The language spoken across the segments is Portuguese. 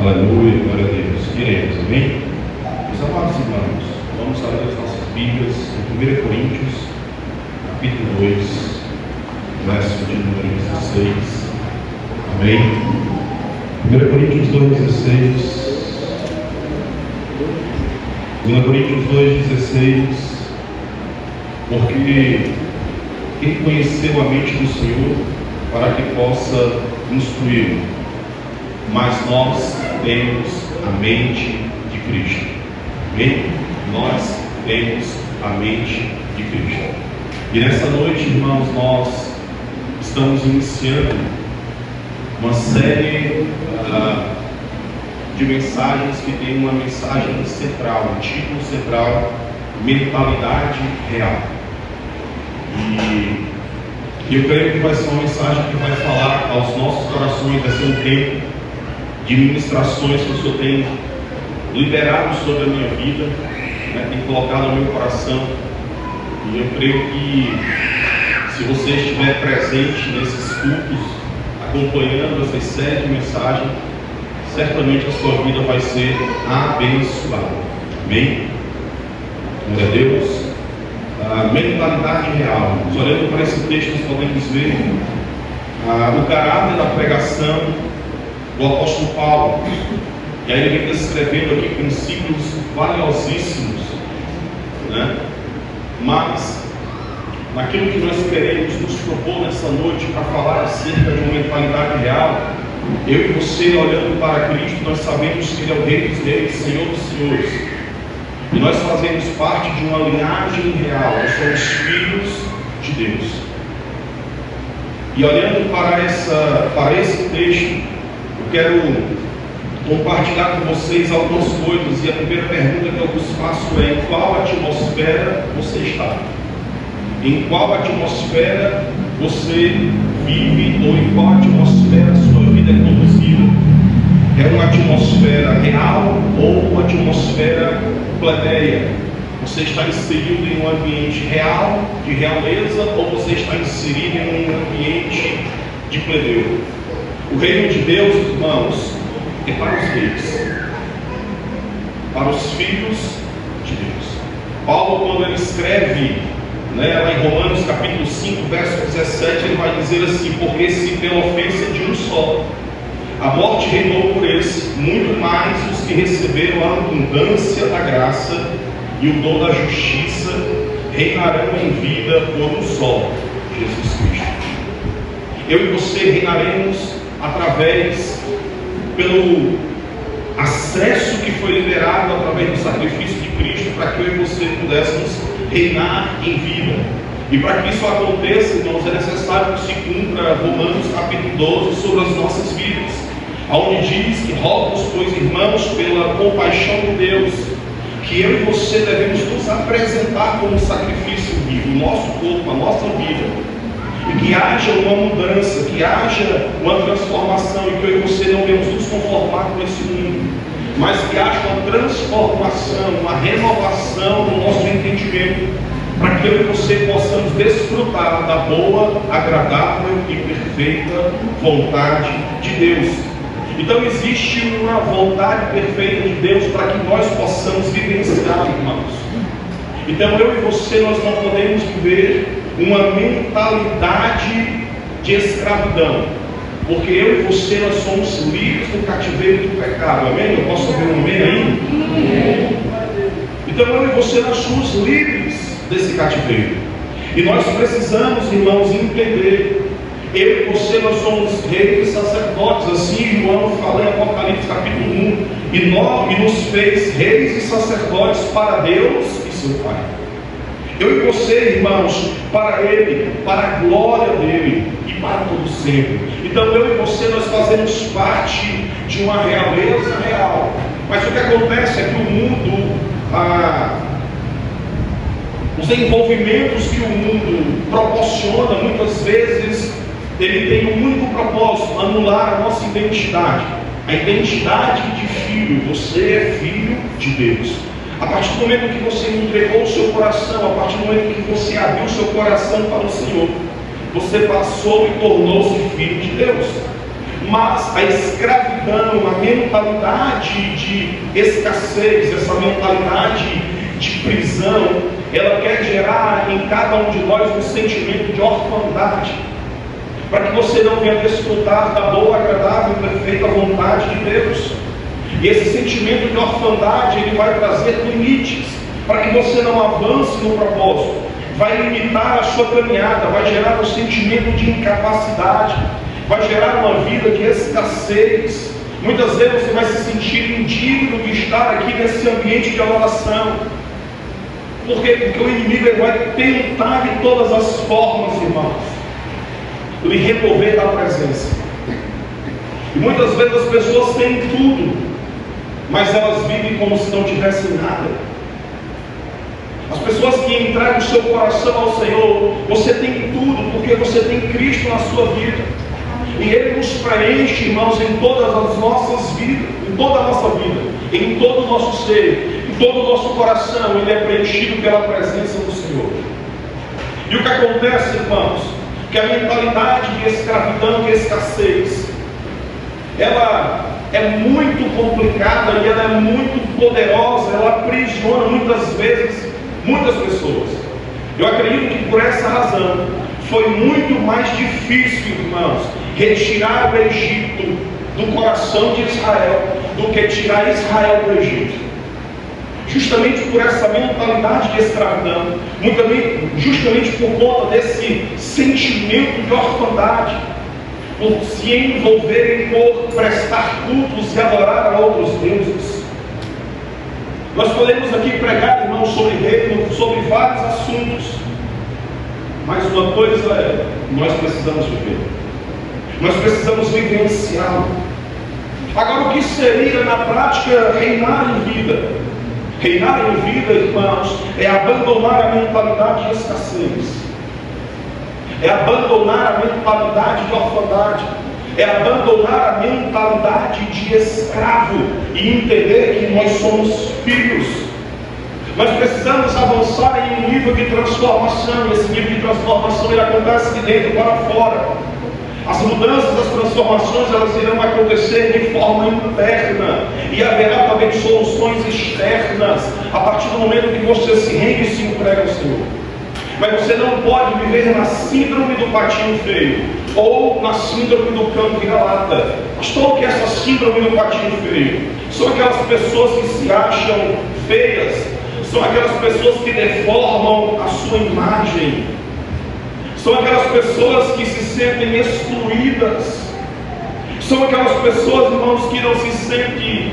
Aleluia, glória a Deus. Queremos, amém? Meus amados irmãos, vamos abrir as nossas Bíblias em 1 Coríntios, capítulo 2, verso de número 16. Amém? 1 Coríntios 2,16. 2 Coríntios 2,16. Porque quem conheceu a mente do Senhor para que possa instruí-lo, mas nós temos a mente de Cristo. Amém? Nós temos a mente de Cristo. E nessa noite, irmãos, nós estamos iniciando uma série de mensagens que tem uma mensagem central, um título central: mentalidade real. E eu creio que vai ser uma mensagem que vai falar aos nossos corações. Vai ser um tempo de ministrações que o Senhor tem liberado sobre a minha vida, tem colocado no meu coração. E eu creio que se você estiver presente nesses cultos, acompanhando essas séries de mensagens, certamente a sua vida vai ser abençoada. Amém? Glória a Deus. A mentalidade real. Olhando para esse texto, nós podemos ver o caráter da pregação do apóstolo Paulo. E aí ele vem descrevendo aqui princípios valiosíssimos, mas naquilo que nós queremos nos propor nessa noite para falar acerca de uma mentalidade real, eu e você, olhando para Cristo, nós sabemos que Ele é o Rei dos Reis, Senhor dos Senhores. E nós fazemos parte de uma linhagem real, nós somos filhos de Deus. E olhando para esse texto, eu quero compartilhar com vocês algumas coisas. E a primeira pergunta que eu vos faço é: em qual atmosfera você está? Em qual atmosfera você vive, ou em qual atmosfera a sua vida é conduzida? É uma atmosfera real ou uma atmosfera plebeia? Você está inserido em um ambiente real, de realeza, ou você está inserido em um ambiente de plebeu? O reino de Deus, irmãos, é para os reis, para os filhos de Deus. Paulo, quando ele escreve lá em Romanos capítulo 5, verso 17, ele vai dizer assim: porque se pela ofensa de um só a morte reinou por esse, muito mais os que receberam a abundância da graça e o dom da justiça reinarão em vida por um só, Jesus Cristo. Eu e você reinaremos pelo acesso que foi liberado através do sacrifício de Cristo, para que eu e você pudéssemos reinar em vida. E para que isso aconteça, irmãos, é necessário que se cumpra Romanos capítulo 12 sobre as nossas vidas, onde diz que rogo-vos, pois, irmãos, pela compaixão de Deus, que eu e você devemos nos apresentar como sacrifício vivo, o nosso corpo, a nossa vida, e que haja uma mudança, que haja uma transformação, e que eu e você não devemos nos conformar com esse mundo, mas que haja uma transformação, uma renovação do nosso entendimento, para que eu e você possamos desfrutar da boa, agradável e perfeita vontade de Deus. Então existe uma vontade perfeita de Deus para que nós possamos vivenciar, irmãos. Então eu e você, nós não podemos viver uma mentalidade de escravidão, porque eu e você, nós somos livres do cativeiro do pecado. Amém? Eu posso ouvir um amém aí? Então eu e você, nós somos livres desse cativeiro. E nós precisamos, irmãos, entender: eu e você, nós somos reis e sacerdotes, assim João fala em Apocalipse capítulo 1, e nos fez reis e sacerdotes para Deus e seu Pai. Eu e você, irmãos, para Ele, para a glória dEle e para todo sempre. Então eu e você, nós fazemos parte de uma realeza real. Mas o que acontece é que o mundo, os envolvimentos que o mundo proporciona, muitas vezes ele tem um único propósito: anular a nossa identidade, a identidade de filho. Você é filho de Deus. A partir do momento que você entregou o seu coração, a partir do momento que você abriu o seu coração para o Senhor, você passou e tornou-se filho de Deus. Mas a escravidão escravidão, a mentalidade de escassez, essa mentalidade de prisão, ela quer gerar em cada um de nós um sentimento de orfandade, para que você não venha desfrutar da boa, agradável e perfeita vontade de Deus. E esse sentimento de orfandade, ele vai trazer limites, para que você não avance no propósito, vai limitar a sua caminhada, vai gerar um sentimento de incapacidade, vai gerar uma vida de escassez. Muitas vezes você vai se sentir indigno de estar aqui nesse ambiente de adoração. Por quê? Porque o inimigo ele vai tentar de todas as formas, irmãos, lhe remover da presença. E muitas vezes as pessoas têm tudo, mas elas vivem como se não tivessem nada. As pessoas que entregam o seu coração ao Senhor, você tem tudo, porque você tem Cristo na sua vida. E Ele nos preenche, irmãos, em todas as nossas vidas, em toda a nossa vida, em todo o nosso ser, em todo o nosso coração. Ele é preenchido pela presença do Senhor. E o que acontece, irmãos, que a mentalidade de escravidão, de escassez, ela é muito complicada e ela é muito poderosa, ela aprisiona muitas vezes muitas pessoas. Eu acredito que por essa razão foi muito mais difícil, irmãos, retirar o Egito do coração de Israel do que tirar Israel do Egito. Justamente por essa mentalidade de escravidão, justamente por conta desse sentimento de orfandade, por se envolverem por prestar cultos e adorar a outros deuses. Nós podemos aqui pregar, irmãos, sobre reino, sobre vários assuntos, mas uma coisa é, nós precisamos viver, nós precisamos vivenciá-lo. Agora, o que seria na prática reinar em vida? Reinar em vida, irmãos, é abandonar a mentalidade de escassez, é abandonar a mentalidade de orfandade, é abandonar a mentalidade de escravo e entender que nós somos filhos. Nós precisamos avançar em um nível de transformação. Esse nível de transformação ele acontece de dentro para fora. As mudanças, as transformações, elas irão acontecer de forma interna e haverá também soluções externas a partir do momento que você se rende e se entrega ao Senhor. Mas você não pode viver na síndrome do patinho feio ou na síndrome do cão vira-lata. Pastor, o que é essa síndrome do patinho feio? São aquelas pessoas que se acham feias, são aquelas pessoas que deformam a sua imagem, são aquelas pessoas que se sentem excluídas, são aquelas pessoas, irmãos, que não se sentem,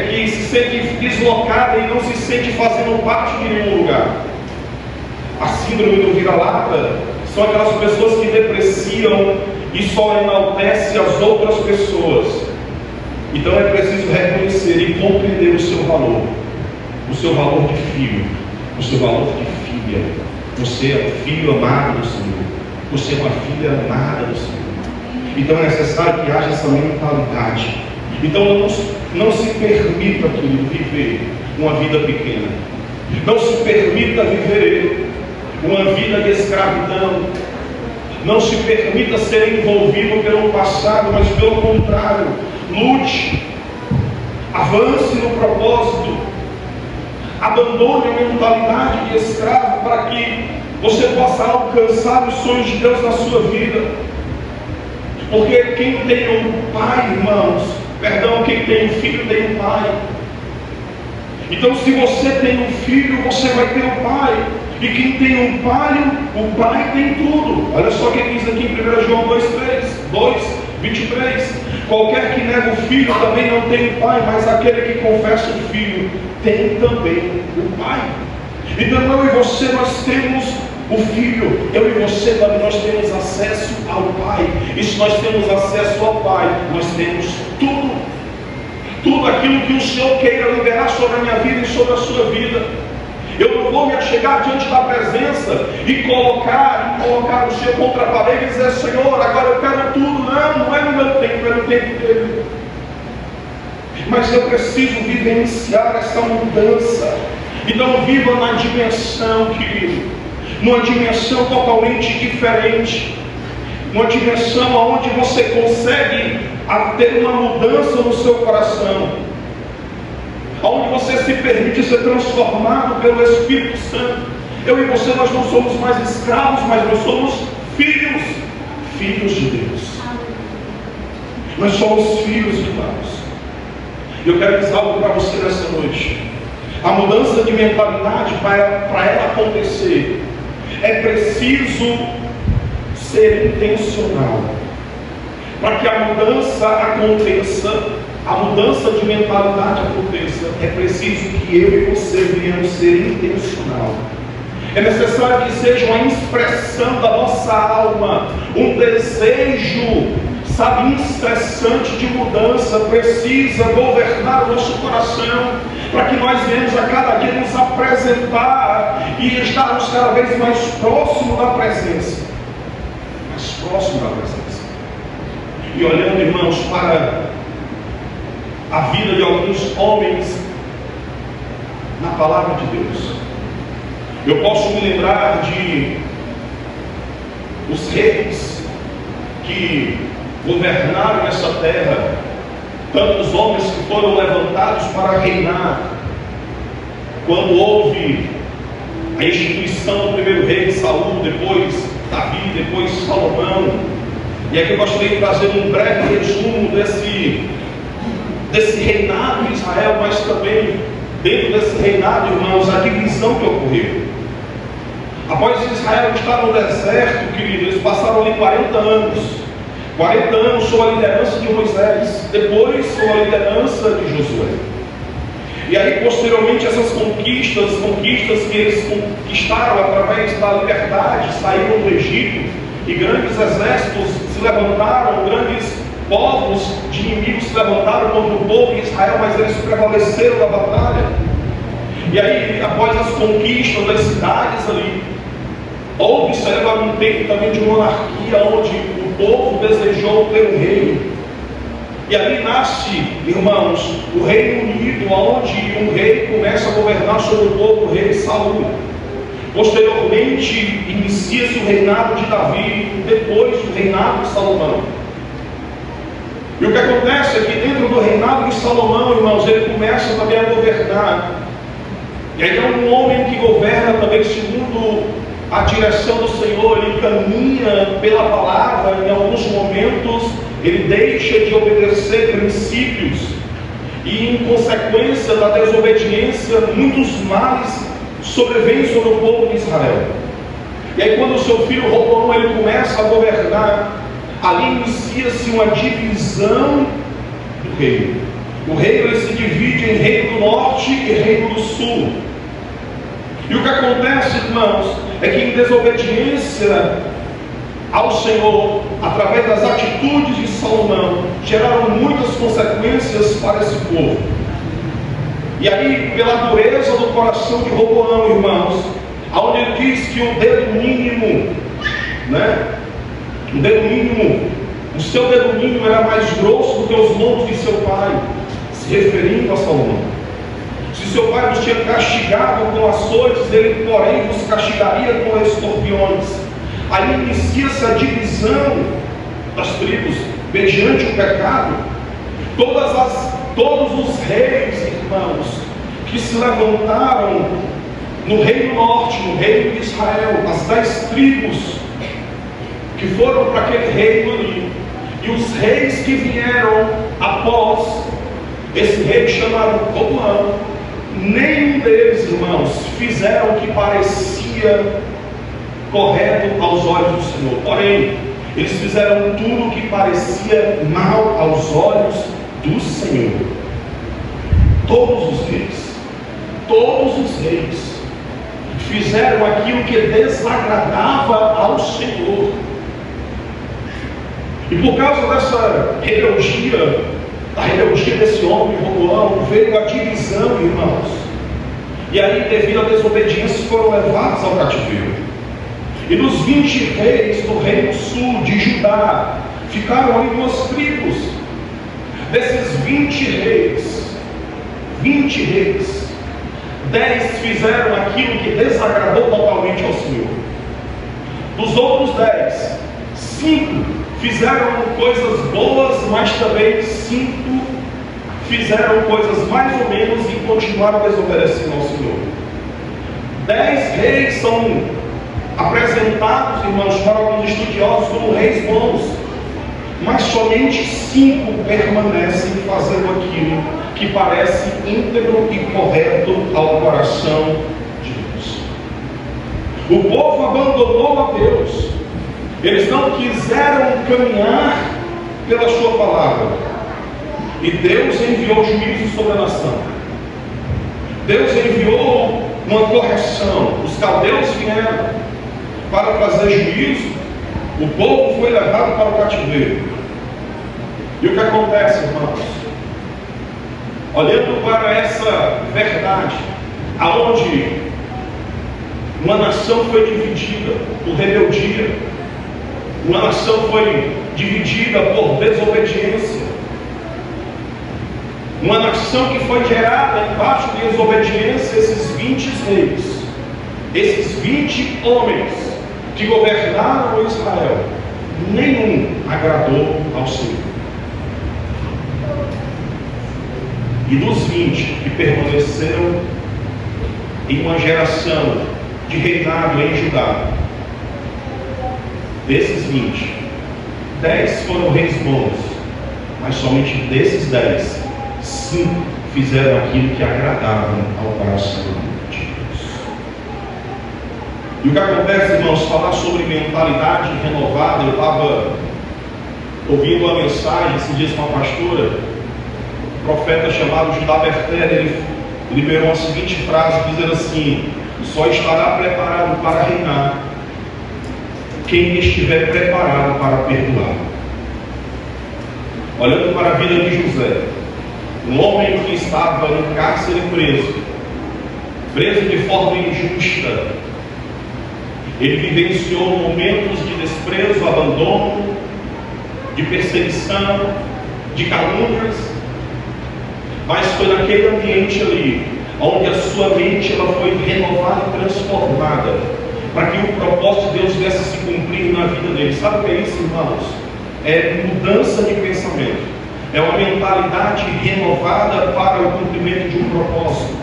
que se sentem deslocadas e não se sentem fazendo parte de nenhum lugar. A síndrome do vira-lata são aquelas pessoas que depreciam e só enaltecem as outras pessoas. Então é preciso reconhecer e compreender o seu valor de filho, o seu valor de filha. Você é um filho amado do Senhor, você é uma filha amada do Senhor. Então é necessário que haja essa mentalidade. Então não se permita, querido, viver uma vida pequena, não se permita viver uma vida de escravidão, não se permita ser envolvido pelo passado, mas pelo contrário, lute, avance no propósito, abandone a mentalidade de escravo para que você possa alcançar os sonhos de Deus na sua vida. Porque quem tem um pai, irmãos, quem tem um filho tem um pai. Então se você tem um filho, você vai ter um pai. E quem tem um pai, o pai tem tudo. Olha só o que diz aqui em 1 João 2:23. Qualquer que nega o filho também não tem o pai, mas aquele que confessa o filho tem também o pai. Então eu e você, nós temos o filho. Eu e você também, nós temos acesso ao pai. E se nós temos acesso ao pai, nós temos tudo aquilo que o Senhor queira liberar sobre a minha vida e sobre a sua vida. Eu não vou me achegar diante da presença e colocar o Senhor contra a parede e dizer: Senhor, agora eu quero tudo. Não é no meu tempo, é no tempo dele. Mas eu preciso vivenciar essa mudança. Então viva na dimensão, querido, numa dimensão totalmente diferente, numa dimensão onde você consegue a ter uma mudança no seu coração, onde você se permite ser transformado pelo Espírito Santo. Eu e você, nós não somos mais escravos, mas nós somos filhos de Deus. Nós somos filhos de Deus. E eu quero dizer algo para você nessa noite. A mudança de mentalidade, para ela acontecer, é preciso ser intencional. Para que a mudança aconteça, a mudança de mentalidade aconteça, é preciso que eu e você venhamos ser intencional. É necessário que seja uma expressão da nossa alma, um desejo, sabe, incessante de mudança, precisa governar o nosso coração, para que nós venhamos a cada dia nos apresentar e estarmos cada vez mais próximo da presença. Mais próximo da presença. E olhando, irmãos, para a vida de alguns homens na palavra de Deus, eu posso me lembrar de os reis que governaram essa terra, tantos homens que foram levantados para reinar. Quando houve a instituição do primeiro rei, Saul, depois Davi, depois Salomão. E aqui eu gostaria de trazer um breve resumo desse reinado de Israel, mas também dentro desse reinado, irmãos, a divisão que ocorreu. Após Israel estar no deserto, querido, eles passaram ali 40 anos. 40 anos sob a liderança de Moisés, depois sob a liderança de Josué. E aí, posteriormente, essas conquistas que eles conquistaram através da liberdade, saíram do Egito, e grandes exércitos se levantaram, grandes povos de inimigos se levantaram contra o povo de Israel, mas eles prevaleceram na batalha. E aí, após as conquistas das cidades ali, houve-se agora um tempo também de monarquia, onde o povo desejou ter um rei. E ali nasce, irmãos, o Reino Unido, onde um rei começa a governar sobre o povo, o rei Saul. Posteriormente, inicia-se o reinado de Davi, depois o reinado de Salomão. E o que acontece é que dentro do reinado de Salomão, irmãos, ele começa também a governar. E aí é um homem que governa também segundo a direção do Senhor, ele caminha pela palavra, em alguns momentos ele deixa de obedecer princípios, e em consequência da desobediência, muitos males sobrevêm sobre o povo de Israel. E aí quando o seu filho Roboão ele começa a governar, ali inicia-se uma divisão do reino. O reino ele se divide em reino do norte e reino do sul. E o que acontece, irmãos, é que em desobediência ao Senhor, através das atitudes de Salomão, geraram muitas consequências para esse povo. E aí, pela dureza do coração de Roboão, irmãos, aonde ele diz que o dedo mínimo, o seu dedo mínimo era mais grosso do que os lombos de seu pai, se referindo a Salomão. Se seu pai vos tinha castigado com açoites, ele porém vos castigaria com escorpiões. Aí inicia-se a divisão das tribos mediante o pecado. Todos os reis, irmãos, que se levantaram no reino norte, no reino de Israel, as 10 tribos que foram para aquele reino ali, e os reis que vieram após esse rei chamado Roboão, nenhum deles, irmãos, fizeram o que parecia correto aos olhos do Senhor. Porém, eles fizeram tudo o que parecia mal aos olhos do Senhor. Todos os reis fizeram aquilo que desagradava ao Senhor. E por causa dessa rebeldia, da rebeldia desse homem, Roboão, veio a divisão, irmãos. E aí, devido à desobediência, foram levados ao cativeiro. E dos 20 reis do reino sul de Judá, ficaram ali 2 tribos. Desses 20 reis, 10 fizeram aquilo que desagradou totalmente ao Senhor. Dos outros 10, 5 fizeram coisas boas, mas também 5 fizeram coisas mais ou menos e continuaram desobedecendo ao Senhor. 10 reis são apresentados, irmãos, para alguns estudiosos como reis bons, mas somente 5 permanecem fazendo aquilo que parece íntegro e correto ao coração de Deus. O povo abandonou a Deus. Eles não quiseram caminhar pela sua palavra. E Deus enviou juízo sobre a nação. Deus enviou uma correção. Os caldeus vieram para trazer juízo. O povo foi levado para o cativeiro. E o que acontece, irmãos? Olhando para essa verdade, aonde uma nação foi dividida por rebeldia, uma nação foi dividida por desobediência, uma nação que foi gerada embaixo de desobediência, esses 20 reis, esses 20 homens que governaram Israel, nenhum agradou ao Senhor. E dos 20 que permaneceram em uma geração de reinado em Judá, desses 20, 10 foram reis bons, mas somente desses 10, 5 fizeram aquilo que agradavam ao coração de Deus. E o que acontece, irmãos, falar sobre mentalidade renovada, eu estava ouvindo uma mensagem esses dias com a pastora, um profeta chamado Judá Berter, ele liberou a seguinte frase, dizendo assim: só estará preparado para reinar quem estiver preparado para perdoar. Olhando para a vida de José, um homem que estava no cárcere preso de forma injusta, ele vivenciou momentos de desprezo, abandono, de perseguição, de calúnias, mas foi naquele ambiente ali onde a sua mente ela foi renovada e transformada para que o propósito de Deus viesse a se cumprir na vida dele. Sabe o que é isso, irmãos? É mudança de pensamento, é uma mentalidade renovada para o cumprimento de um propósito.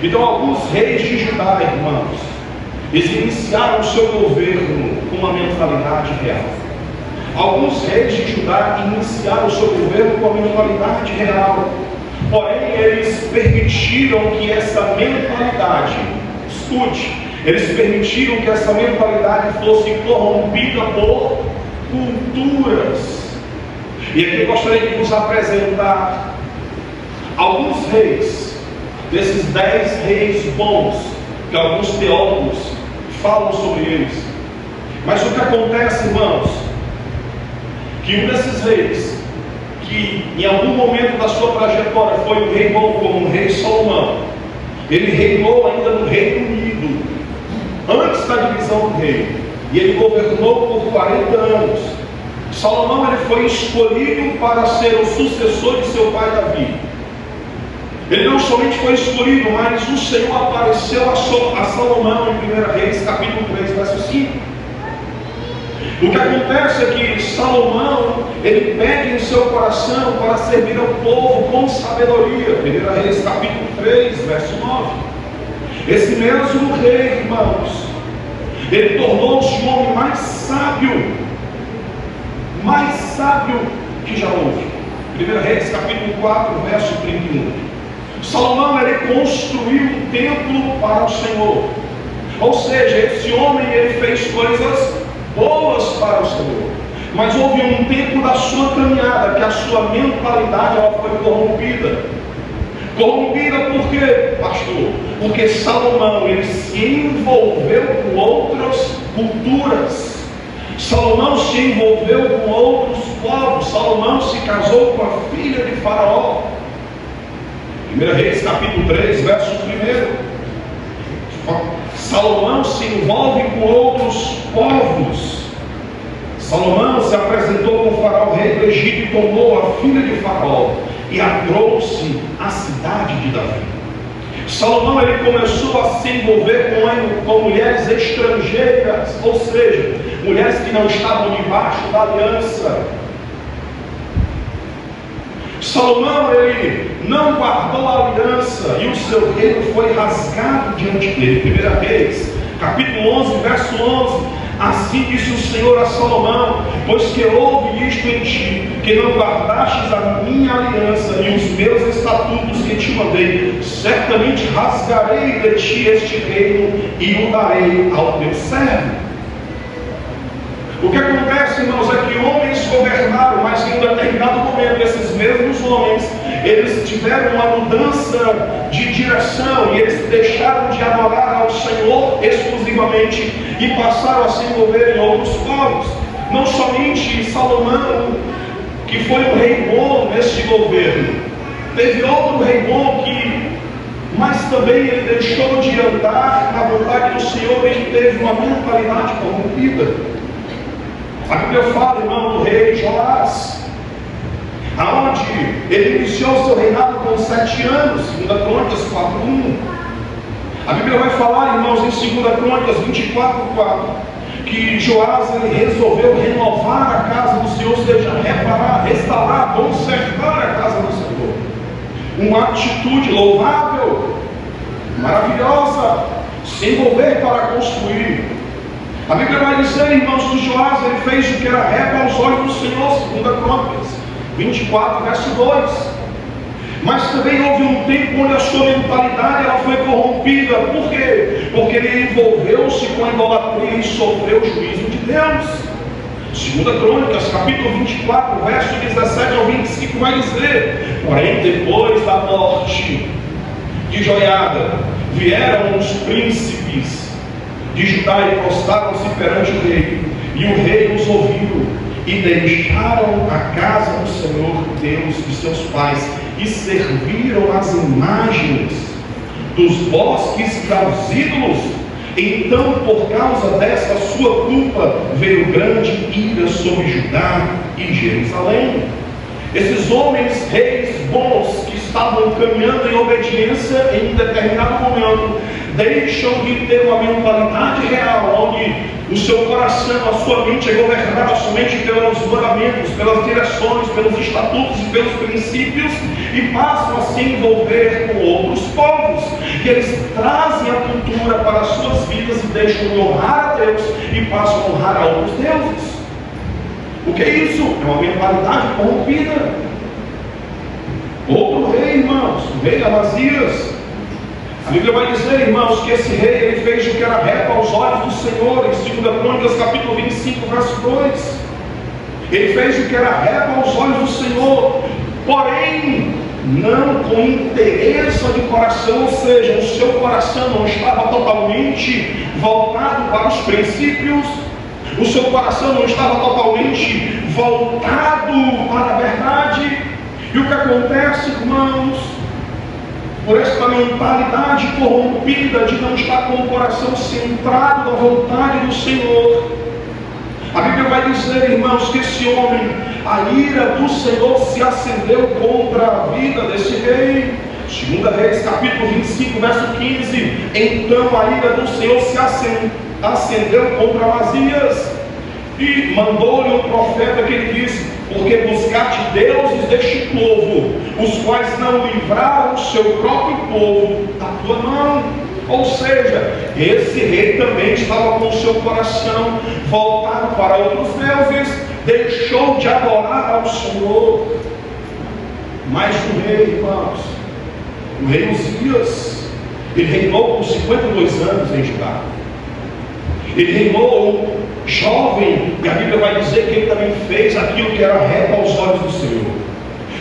Então alguns reis de Judá, irmãos, eles iniciaram o seu governo com uma mentalidade real. Alguns reis de Judá iniciaram o seu governo com uma mentalidade real, porém eles permitiram que essa mentalidade, escute, eles permitiram que essa mentalidade fosse corrompida por culturas. E aqui eu gostaria de vos apresentar alguns reis, desses 10 reis bons, que alguns teólogos falam sobre eles. Mas o que acontece, irmãos, que um desses reis, que em algum momento da sua trajetória foi um rei bom, como o rei Salomão, ele reinou ainda no Reino Unido, antes da divisão do reino, e ele governou por 40 anos. Salomão ele foi escolhido para ser o sucessor de seu pai Davi. Ele não somente foi escolhido, mas o Senhor apareceu a Salomão em 1 Reis, capítulo 3, verso 5. O que acontece é que Salomão, ele pede em seu coração para servir ao povo com sabedoria. 1 Reis, capítulo 3, verso 9. Esse mesmo rei, irmãos, ele tornou-se o homem mais sábio que já houve. 1 Reis, capítulo 4, verso 31. Salomão, ele construiu um templo para o Senhor. Ou seja, esse homem, ele fez coisas boas para o Senhor. Mas houve um tempo da sua caminhada que a sua mentalidade ela foi corrompida. Corrompida por quê, pastor? Porque Salomão, ele se envolveu com outras culturas. Salomão se envolveu com outros povos. Salomão se casou com a filha de Faraó. 1 Reis, capítulo 3, verso 1. Salomão se envolve com outros povos. Salomão se apresentou com o Faraó, rei do Egito, e tomou a filha de Faraó e a trouxe à cidade de Davi. Salomão ele começou a se envolver com mulheres estrangeiras, ou seja, mulheres que não estavam debaixo da aliança. Salomão ele não guardou a aliança e o seu reino foi rasgado diante dele. 1 Reis, capítulo 11, verso 11. Assim disse o Senhor a Salomão: pois que houve isto em ti, que não guardastes a minha aliança e os meus estatutos que te mandei, certamente rasgarei de ti este reino e o darei ao teu servo. O que acontece, irmãos, é que homens governaram, mas em um determinado momento esses mesmos homens, eles tiveram uma mudança de direção e eles deixaram de adorar ao Senhor exclusivamente e passaram a se envolver em outros povos. Não somente Salomão, que foi um rei bom neste governo, teve outro rei bom mas também ele deixou de andar na vontade do Senhor e teve uma mentalidade corrompida. A Bíblia fala, irmão, do rei Joás, aonde ele iniciou seu reinado com 7 anos, 2 Crônicas 4:1. A Bíblia vai falar, irmãos, em 2 Crônicas 24:4, que Joás ele resolveu renovar a casa do Senhor, ou seja, reparar, restaurar, consertar a casa do Senhor. Uma atitude louvável, maravilhosa, se envolver para construir. A Bíblia vai dizer, irmãos, que Joás ele fez o que era reto aos olhos do Senhor, 2 Crônicas 24, verso 2. Mas também houve um tempo onde a sua mentalidade ela foi corrompida. Por quê? Porque ele envolveu-se com a idolatria e sofreu o juízo de Deus. 2 Crônicas, capítulo 24, verso 17 ao 25, vai dizer: porém, depois da morte de Joiada, vieram os príncipes de Judá e prostraram-se perante o rei, e o rei os ouviu, e deixaram a casa do Senhor Deus de seus pais, e serviram as imagens dos bosques e aos ídolos. Então, por causa dessa sua culpa, veio grande ira sobre Judá e Jerusalém. Esses homens, reis bons, que estavam caminhando em obediência em um determinado momento, deixam de ter uma mentalidade real, onde o seu coração, a sua mente é governada somente pelos mandamentos, pelas direções, pelos estatutos e pelos princípios, e passam a se envolver com outros povos, e eles trazem a cultura para as suas vidas e deixam de honrar a Deus e passam a honrar a outros deuses. O que é isso? É uma mentalidade corrompida. Outro rei, irmãos, o rei Amazias. A Bíblia vai dizer, irmãos, que esse rei ele fez o que era reto aos olhos do Senhor, em 2 Crônicas capítulo 25, verso 2. Ele fez o que era reto aos olhos do Senhor, porém não com interesse de coração, ou seja, o seu coração não estava totalmente voltado para os princípios, o seu coração não estava totalmente voltado para a verdade. E o que acontece, irmãos, por esta mentalidade corrompida de não estar com o coração centrado na vontade do Senhor, a Bíblia vai dizer, irmãos, que esse homem, a ira do Senhor se acendeu contra a vida desse rei. 2 Reis, capítulo 25, verso 15. Então a ira do Senhor se acendeu contra Amazias, e mandou-lhe um profeta que lhe disse: porque buscaste deuses deste povo, os quais não livraram o seu próprio povo da tua mão. Ou seja, esse rei também estava com o seu coração voltado para outros deuses, deixou de adorar ao Senhor. Mas o rei, irmãos, o rei Uzias, ele reinou por 52 anos em Judá. Ele reinou jovem, e a Bíblia vai dizer que ele também fez aquilo que era reto aos olhos do Senhor.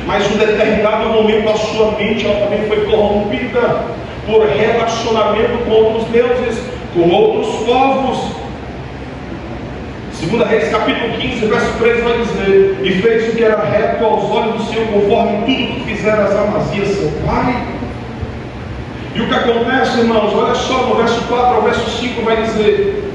Mas em um determinado momento a sua mente ela também foi corrompida por relacionamento com outros deuses, com outros povos. 2 Reis capítulo 15, verso 3 vai dizer: e fez o que era reto aos olhos do Senhor, conforme tudo que fizeras Amazias seu pai. E o que acontece, irmãos? Olha só, no verso 4 ao verso 5 vai dizer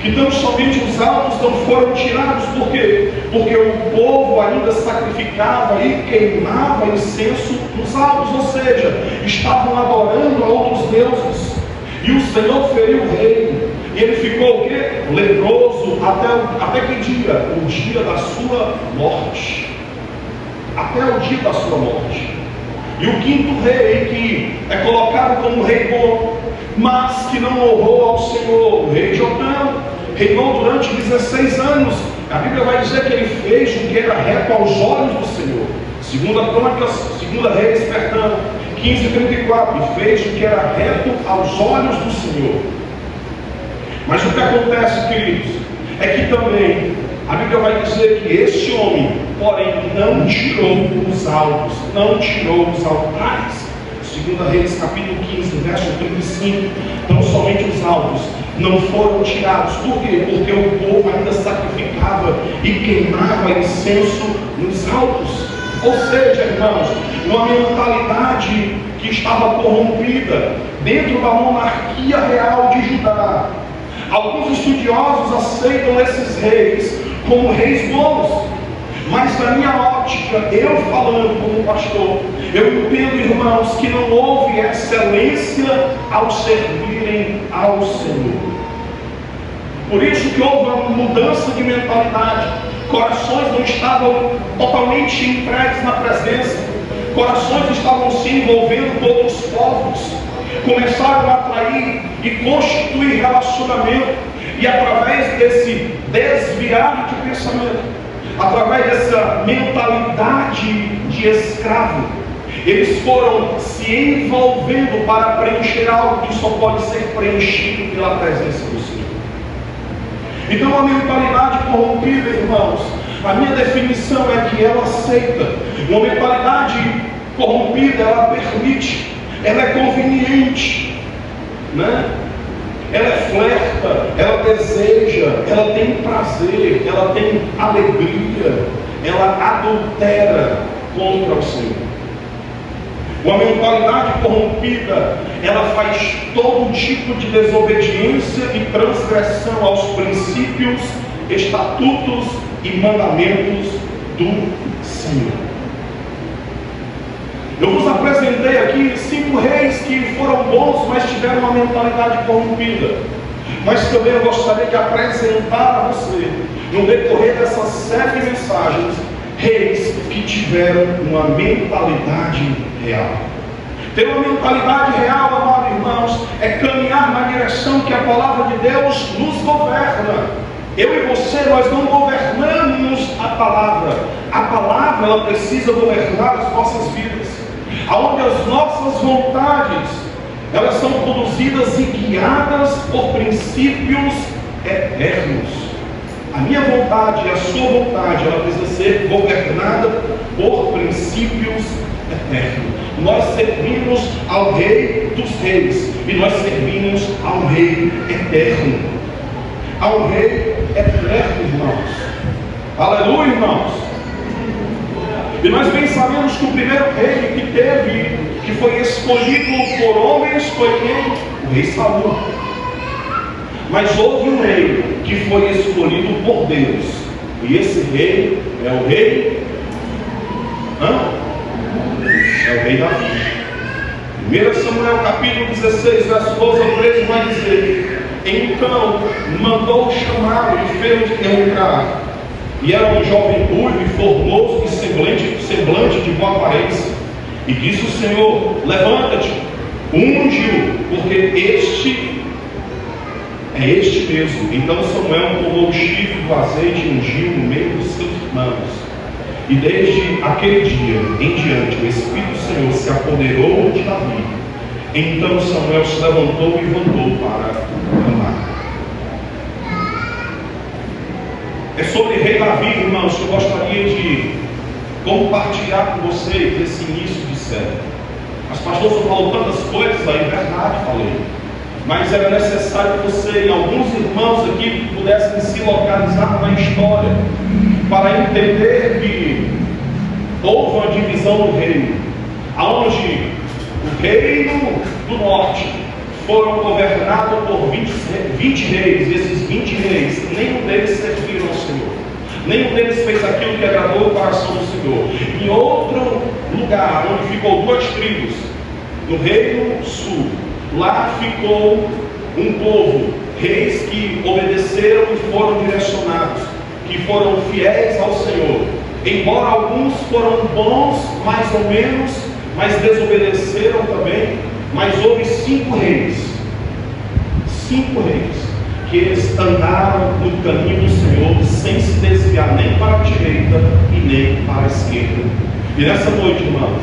Então somente os altos não foram tirados. Por quê? Porque o povo ainda sacrificava e queimava incenso nos altos, ou seja, estavam adorando a outros deuses. E o Senhor feriu o rei, e ele ficou o quê? Leproso até que dia? O dia da sua morte. Até o dia da sua morte. E o quinto rei, que é colocado como rei bom, mas que não honrou ao Senhor, o rei Jotão, reinou durante 16 anos. A Bíblia vai dizer que ele fez o que era reto aos olhos do Senhor. Segunda Crônicas, Segunda Reis, perdão, 15:34, e fez o que era reto aos olhos do Senhor. Mas o que acontece, queridos, é que também a Bíblia vai dizer que esse homem, porém, não tirou os altos, não tirou os altares. Segunda Reis, capítulo 15, verso 35. Então somente os altos não foram tirados. Por quê? Porque o povo ainda sacrificava e queimava incenso nos altos. Ou seja, irmãos, uma mentalidade que estava corrompida dentro da monarquia real de Judá. Alguns estudiosos aceitam esses reis como reis bons, mas na minha ótica, eu falando como pastor, eu entendo, irmãos, que não houve excelência ao servirem ao Senhor. Por isso que houve uma mudança de mentalidade. Corações não estavam totalmente entregues na presença, corações estavam se envolvendo com outros povos, começaram a atrair e constituir relacionamento, e através desse desviar de pensamento, através dessa mentalidade de escravo, eles foram se envolvendo para preencher algo que só pode ser preenchido pela presença do Senhor. Então a mentalidade corrompida, irmãos, a minha definição é que ela aceita. Uma mentalidade corrompida, ela permite, ela é conveniente, né? Ela flerta, ela deseja, ela tem prazer, ela tem alegria, ela adultera contra o Senhor. Uma mentalidade corrompida, ela faz todo tipo de desobediência e transgressão aos princípios, estatutos e mandamentos do Senhor. Eu vos apresentei aqui 5 reis que foram bons, mas tiveram uma mentalidade corrompida. Mas também eu gostaria de apresentar a você, no decorrer dessas 7 mensagens, reis que tiveram uma mentalidade real. Ter uma mentalidade real, amados irmãos, é caminhar na direção que a palavra de Deus nos governa. Eu e você, nós não governamos a palavra. A palavra, ela precisa governar as nossas vidas. Aonde as nossas vontades, elas são conduzidas e guiadas por princípios eternos. A minha vontade e a sua vontade, ela precisa ser governada por princípios eternos. Nós servimos ao Rei dos Reis e nós servimos ao Rei eterno. Ao Rei eterno, irmãos. Aleluia, irmãos. E nós bem sabemos que o primeiro rei que teve, que foi escolhido por homens, foi quem? O rei Saul. Mas houve um rei que foi escolhido por Deus. E esse rei é o rei... É o rei Davi. 1 Samuel capítulo 16, verso 12 a 13 vai dizer: então mandou chamá-lo e fê-lo entrar. E era um jovem ruivo e formoso e semblante de boa aparência. E disse o Senhor: levanta-te, unge-o, porque este mesmo. Então Samuel tomou o chifre do azeite e ungiu no meio dos seus irmãos. E desde aquele dia em diante o Espírito do Senhor se apoderou de Davi. Então Samuel se levantou e voltou para Ramá. É sobre rei Davi, irmãos, que eu gostaria de compartilhar com vocês esse início de série. Mas pastor, só falou tantas coisas, aí verdade falei. Mas era necessário que você e alguns irmãos aqui pudessem se localizar na história, para entender que houve uma divisão do reino, aonde o reino do norte foram governados por 20 reis, e esses 20 reis, nenhum deles serviram ao Senhor. Nenhum deles fez aquilo que agradou o coração do Senhor. Em outro lugar, onde ficou 2 tribos, no reino sul, lá ficou um povo, reis que obedeceram e foram direcionados, que foram fiéis ao Senhor. Embora alguns foram bons, mais ou menos, mas desobedeceram também. Mas houve 5 reis, que eles andaram no caminho do Senhor, sem se desviar nem para a direita e nem para a esquerda. E nessa noite, irmãos,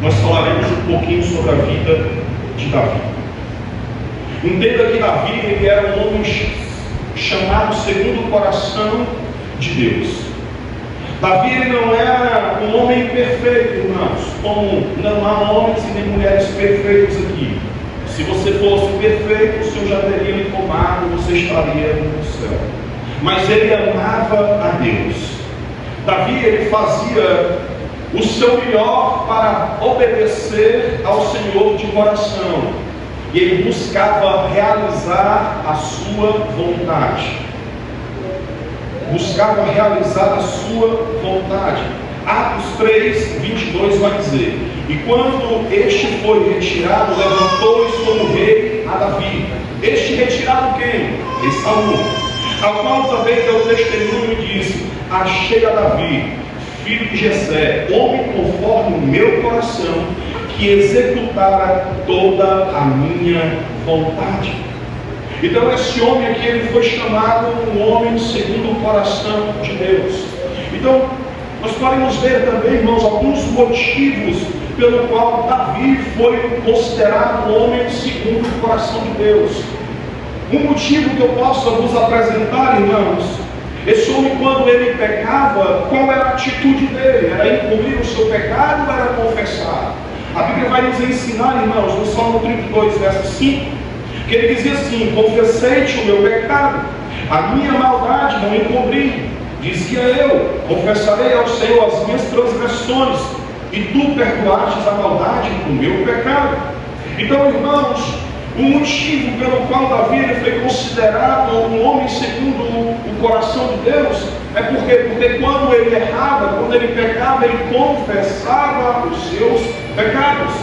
nós falaremos um pouquinho sobre a vida de Davi. Entenda que Davi, ele era um homem chamado segundo o coração de Deus. Davi, ele não era um homem perfeito, irmãos, como não há homens e nem mulheres perfeitos aqui. Se você fosse perfeito, o Senhor já teria lhe tomado, você estaria no céu. Mas ele amava a Deus. Davi, ele fazia o seu melhor para obedecer ao Senhor de coração. E ele buscava realizar a sua vontade. Buscava realizar a sua vontade. Atos 3, 22 vai dizer: e quando este foi retirado, levantou-se como rei a Davi. Este retirado quem? Rei Saul, ao qual também deu testemunho e disse: achei a Davi, filho de Jessé, homem conforme o meu coração, que executara toda a minha vontade. Então esse homem aqui, ele foi chamado um homem segundo o coração de Deus. Então nós podemos ver também, irmãos, alguns motivos pelo qual Davi foi considerado um homem segundo o coração de Deus. Um motivo que eu posso vos apresentar, irmãos: esse homem, quando ele pecava, qual era a atitude dele? Era encobrir o seu pecado ou era confessar? A Bíblia vai nos ensinar, irmãos, no Salmo 32, verso 5, que ele dizia assim: confessei-te o meu pecado, a minha maldade não encobri. Dizia eu: confessarei ao Senhor as minhas transgressões, e tu perdoastes a maldade do meu pecado. Então, irmãos, o motivo pelo qual Davi ele foi considerado um homem segundo o coração de Deus é porque quando ele errava, quando ele pecava, ele confessava os seus pecados.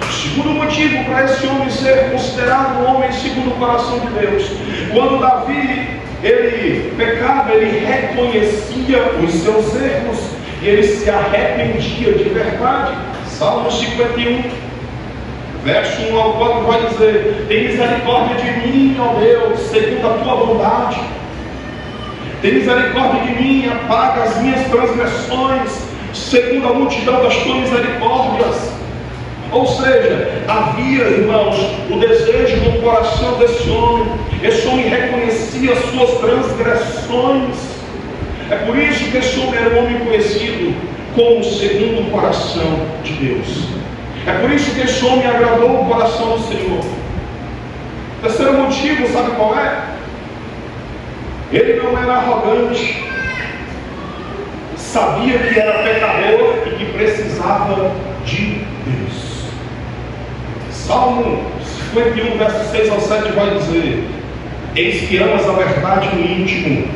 O segundo motivo para esse homem ser considerado um homem segundo o coração de Deus: quando Davi ele pecava, ele reconhecia os seus erros e ele se arrependia de verdade. Salmo 51, verso 1 ao 4 vai dizer: tem misericórdia de mim, ó Deus, segundo a tua bondade. Tem misericórdia de mim, apaga as minhas transgressões, segundo a multidão das tuas misericórdias. Ou seja, havia, irmãos, o desejo no coração desse homem. Esse homem reconhecia as suas transgressões. É por isso que esse homem era um homem conhecido como segundo o coração de Deus. É por isso que esse homem agradou o coração do Senhor. O terceiro motivo, sabe qual é? Ele não era arrogante, sabia que era pecador e que precisava de Deus. Salmo 51, verso 6 ao 7 vai dizer: eis que amas a verdade no íntimo,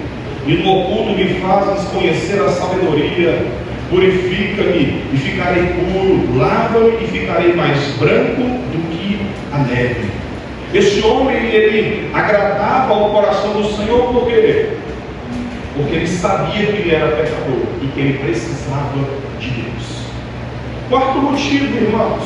e no oculto me fazes conhecer a sabedoria. Purifica-me e ficarei puro, lava-me e ficarei mais branco do que a neve. Esse homem, ele agradava ao coração do Senhor, por quê? Porque ele sabia que ele era pecador e que ele precisava de Deus. Quarto motivo, irmãos: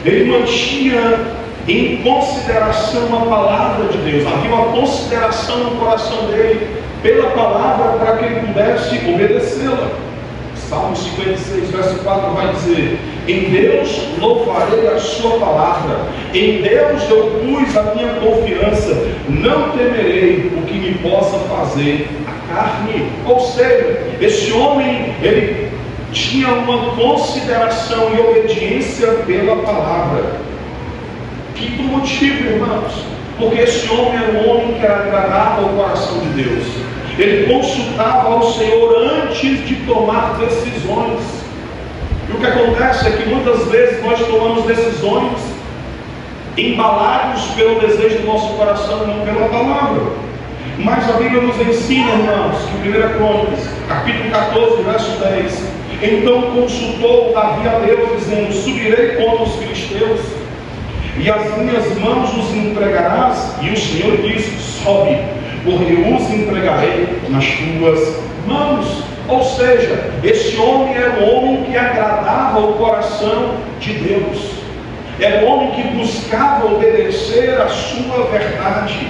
ele mantinha em consideração a palavra de Deus. Havia uma consideração no coração dele pela palavra para que ele pudesse obedecê-la. Salmo 56, verso 4 vai dizer: em Deus louvarei a sua palavra, em Deus eu pus a minha confiança, não temerei o que me possa fazer a carne. Ou seja, esse homem, ele tinha uma consideração e obediência pela palavra. Quinto motivo, irmãos: porque esse homem era um homem que agradava ao coração de Deus. Ele consultava ao Senhor antes de tomar decisões. E o que acontece é que muitas vezes nós tomamos decisões embalados pelo desejo do nosso coração, não pela palavra. Mas a Bíblia nos ensina, irmãos, que 1 Crônicas, capítulo 14, verso 10, então consultou Davi a Deus, dizendo: subirei contra os filisteus, e as minhas mãos os entregarás? E o Senhor disse: sobe, porque os entregarei nas tuas mãos. Ou seja, esse homem era um homem que agradava o coração de Deus, era um homem que buscava obedecer a sua verdade.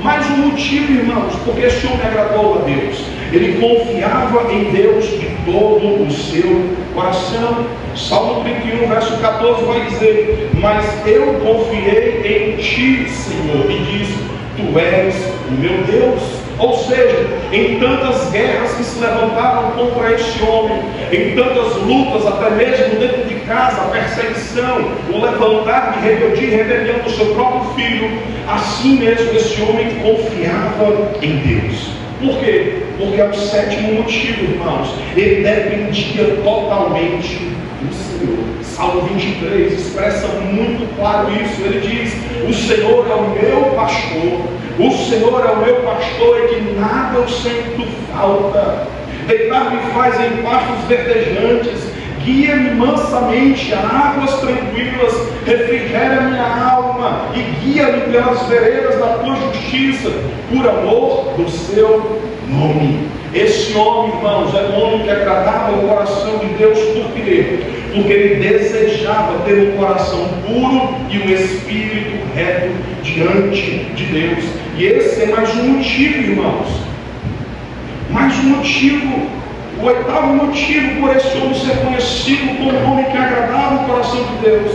Mas o motivo, irmãos, porque esse homem agradou a Deus, ele confiava em Deus de todo o seu coração. Salmo 31, verso 14 vai dizer: mas eu confiei em ti, Senhor, e disse: tu és o meu Deus. Ou seja, em tantas guerras que se levantavam contra este homem, em tantas lutas, até mesmo dentro de casa, a perseguição, o levantar de rebeldia e rebelião do seu próprio filho, assim mesmo esse homem confiava em Deus. Por quê? Porque é o sétimo motivo, irmãos, ele dependia totalmente do Senhor. Salmo 23 expressa muito claro isso. Ele diz: o Senhor é o meu pastor, o Senhor é o meu pastor, e de nada eu sinto falta. Deitar-me faz em pastos verdejantes, guia-me mansamente a águas tranquilas, refrigera minha alma e guia-me pelas veredas da tua justiça, por amor do seu nome. Esse homem, irmãos, é um homem que agradava o coração de Deus. Por quê? Porque ele desejava ter um coração puro e um espírito reto diante de Deus. E esse é mais um motivo, irmãos, mais um motivo, o oitavo motivo por esse homem ser conhecido como um homem que agradava o coração de Deus.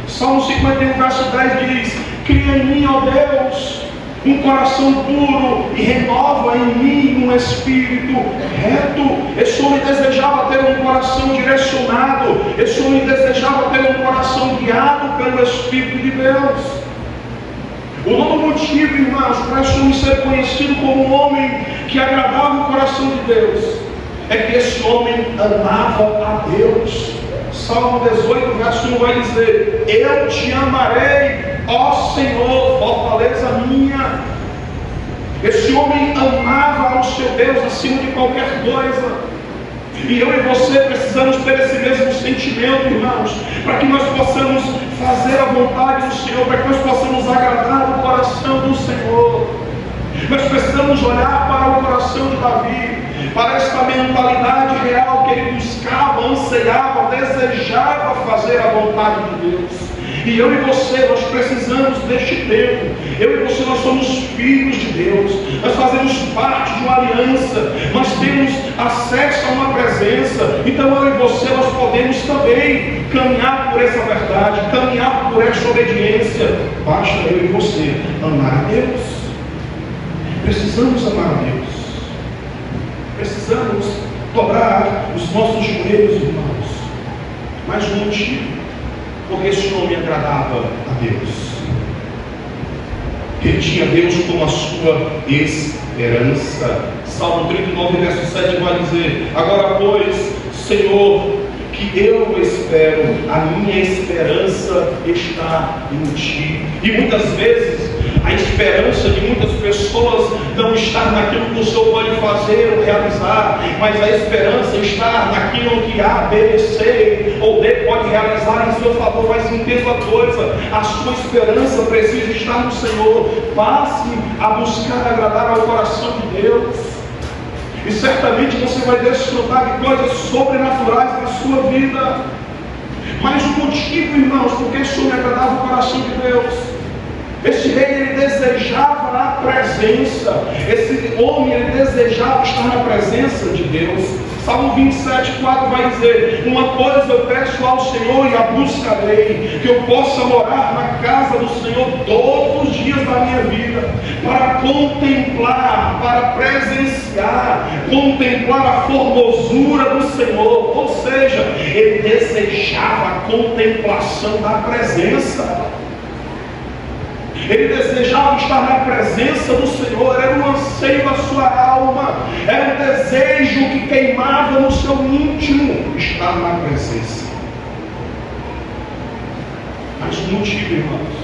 Salmo 51, verso 10 diz: cria em mim, ó Deus, um coração puro e renova em mim um espírito reto. Esse homem desejava ter um coração direcionado, esse homem desejava ter um coração guiado pelo Espírito de Deus. O nono motivo, irmãos, para esse homem ser conhecido como um homem que agradava o coração de Deus, é que esse homem amava a Deus. Salmo 18, verso 1 vai dizer: eu te amarei, ó Senhor, fortaleza minha. Esse homem amava ao seu Deus acima de qualquer coisa. E eu e você precisamos ter esse mesmo sentimento, irmãos, para que nós possamos fazer a vontade do Senhor, para que nós possamos agradar o coração do Senhor. Nós precisamos olhar para o coração de Davi, para esta mentalidade real que ele buscava, anseiava, desejava fazer a vontade de Deus. E eu e você, nós precisamos deste tempo. Eu e você, nós somos filhos de Deus. Nós fazemos parte de uma aliança. Nós temos acesso a uma presença. Então eu e você, nós podemos também caminhar por essa verdade, caminhar por essa obediência. Basta eu e você amar a Deus. Precisamos amar a Deus. Precisamos dobrar os nossos joelhos, irmãos. Mais um motivo. Porque esse homem agradava a Deus. Ele tinha Deus como a sua esperança. Salmo 39, verso 7 vai dizer: agora pois, Senhor, que eu espero, a minha esperança está em ti. E muitas vezes a esperança de muitas pessoas não está naquilo que o Senhor pode fazer ou realizar, mas a esperança está naquilo que A, B, C ou D pode realizar em seu favor. Mas entenda a coisa: a sua esperança precisa estar no Senhor. Passe a buscar agradar ao coração de Deus, e certamente você vai desfrutar de coisas sobrenaturais na sua vida. Mas o motivo, irmãos, porque esse homem agradava o coração de Deus, esse rei, ele desejava a presença, esse homem, ele desejava estar na presença de Deus. Salmo 27, 4 vai dizer: uma coisa eu peço ao Senhor e a buscarei, que eu possa morar na casa do Senhor todos os dias da minha vida, para contemplar, para presenciar, contemplar a formosura do Senhor. Ou seja, ele desejava a contemplação da presença. Ele desejava estar na presença do Senhor. Era um anseio da sua alma, era um desejo que queimava no seu íntimo, estar na presença. Mas o motivo, irmãos,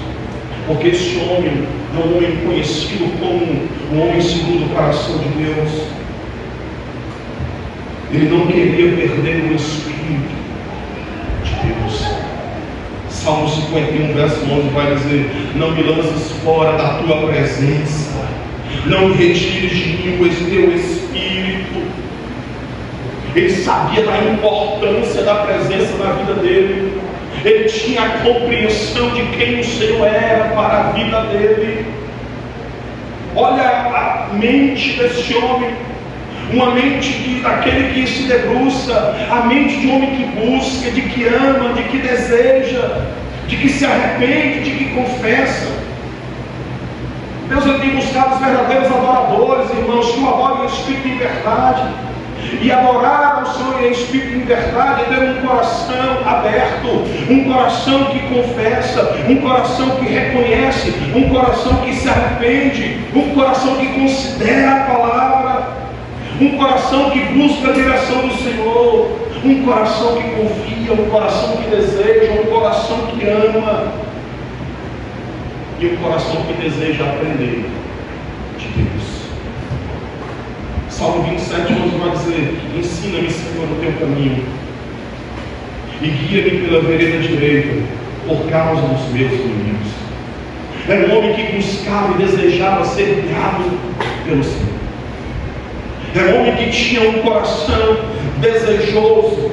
Porque esse homem é um homem conhecido como um homem segundo o coração de Deus. Ele não queria perder o Espírito de Deus. Salmo 51, verso 11 vai dizer: não me lances fora da tua presença, não me retires de mim o teu Espírito. Ele sabia da importância da presença na vida dele. Ele tinha a compreensão de quem o Senhor era para a vida dele. Olha a mente desse homem, uma mente daquele que se debruça, a mente de um homem que busca, de que ama, de que deseja, de que se arrepende, de que confessa. Deus tem buscado os verdadeiros adoradores, irmãos, que o adoram em espírito e em verdade. E adorar ao Senhor em espírito e em verdade é ter um coração aberto, um coração que confessa, um coração que reconhece, um coração que se arrepende, um coração que considera a palavra, um coração que busca a direção do Senhor, um coração que confia, um coração que deseja, um coração que ama e um coração que deseja aprender de Deus. Salmo 27, 11 vai dizer: ensina-me, Senhor, o teu caminho e guia-me pela vereda direita por causa dos meus inimigos. Era um homem que buscava e desejava ser guiado pelo Senhor. Era um homem que tinha um coração desejoso